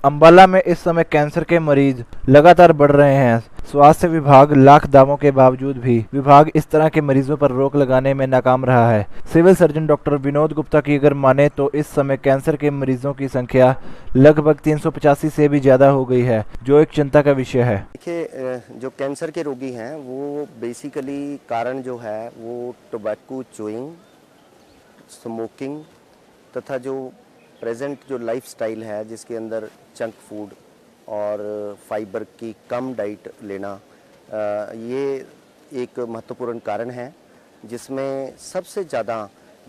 अंबाला में इस समय कैंसर के मरीज लगातार बढ़ रहे हैं। स्वास्थ्य विभाग लाख दावों के बावजूद भी विभाग इस तरह के मरीजों पर रोक लगाने में नाकाम रहा है। Civil surgeon doctor Vinod Gupta की अगर माने तो इस समय कैंसर के मरीजों की संख्या लगभग 385 से भी ज्यादा हो गई है, जो एक चिंता का विषय है। देखिए, जो कैंसर के रोगी हैं वो बेसिकली कारण जो है वो टोबैको च्यूइंग, स्मोकिंग तथा जो प्रेजेंट जो लाइफस्टाइल है जिसके अंदर जंक फूड और फाइबर की कम डाइट लेना, ये एक महत्वपूर्ण कारण है जिसमें सबसे ज़्यादा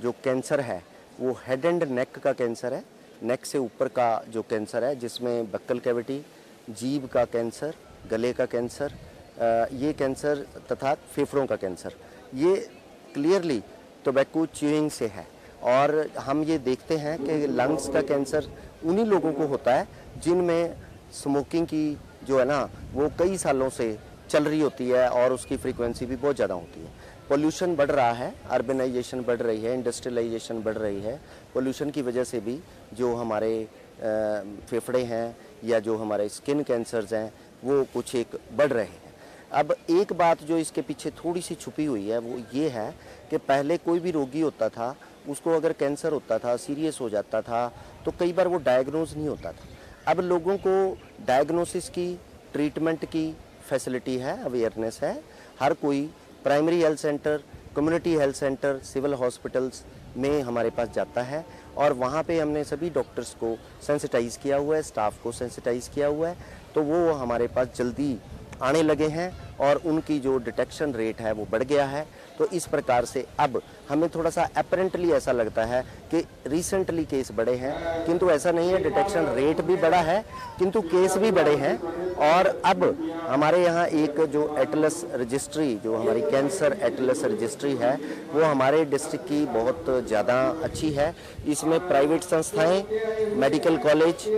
जो कैंसर है वो हेड एंड नेक का कैंसर है। नेक से ऊपर का जो कैंसर है जिसमें बक्कल कैविटी, जीभ का कैंसर, गले का कैंसर, ये कैंसर तथा फेफड़ों का कैंसर, ये क्लियरली टोबैको च्यूइंग से है। और हम ये देखते हैं कि लंग्स का कैंसर उन्हीं लोगों को होता है जिनमें स्मोकिंग की जो है ना वो कई सालों से चल रही होती है और उसकी फ्रीक्वेंसी भी बहुत ज़्यादा होती है। पोल्यूशन बढ़ रहा है, अर्बनाइजेशन बढ़ रही है, इंडस्ट्रियलाइजेशन बढ़ रही है। पोल्यूशन की वजह से भी जो हमारे फेफड़े हैं या जो हमारे स्किन कैंसर्स हैं वो कुछ एक बढ़ रहे हैं। अब एक बात जो इसके पीछे थोड़ी सी छुपी हुई है वो ये है कि पहले कोई भी रोगी होता था, उसको अगर कैंसर होता था, सीरियस हो जाता था, तो कई बार वो डायग्नोज नहीं होता था। अब लोगों को डायग्नोसिस की, ट्रीटमेंट की फैसिलिटी है, अवेयरनेस है। हर कोई primary health centre, community health centre, civil hospitals में हमारे पास जाता है और वहाँ पे हमने सभी डॉक्टर्स को सेंसिटाइज़ किया हुआ है, स्टाफ को सेंसिटाइज़ किया हुआ है, तो वो हमारे पास जल्दी आने लगे हैं और उनकी जो डिटेक्शन रेट है वो बढ़ गया है। तो इस प्रकार से अब हमें थोड़ा सा अपरेंटली ऐसा लगता है कि रिसेंटली केस बढ़े हैं, किंतु ऐसा नहीं है। डिटेक्शन रेट भी बढ़ा है किंतु केस भी बढ़े हैं। और अब हमारे यहाँ एक जो एटलस रजिस्ट्री, जो हमारी कैंसर एटलस रजिस्ट्री है, वो हमारे डिस्ट्रिक्ट की बहुत ज़्यादा अच्छी है। इसमें प्राइवेट संस्थाएँ, medical college,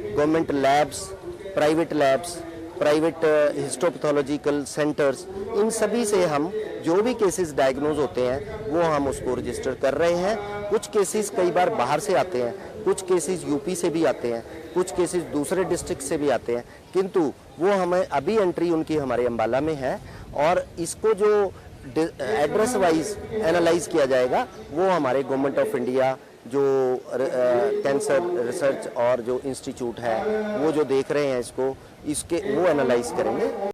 government labs, private labs, private histopathological centres, इन सभी से हम जो भी केसेस डायग्नोज होते हैं वो हम उसको रजिस्टर कर रहे हैं। कुछ केसेस कई बार बाहर से आते हैं, कुछ केसेस यूपी से भी आते हैं, कुछ केसेस दूसरे डिस्ट्रिक्ट से भी आते हैं, किंतु वो हमें अभी एंट्री उनकी हमारे अंबाला में है। और इसको जो एड्रेस वाइज एनालाइज किया जाएगा वो हमारे गवर्नमेंट ऑफ इंडिया जो कैंसर रिसर्च और जो इंस्टीट्यूट है वो जो देख रहे हैं इसको, इसके वो एनालाइज करेंगे।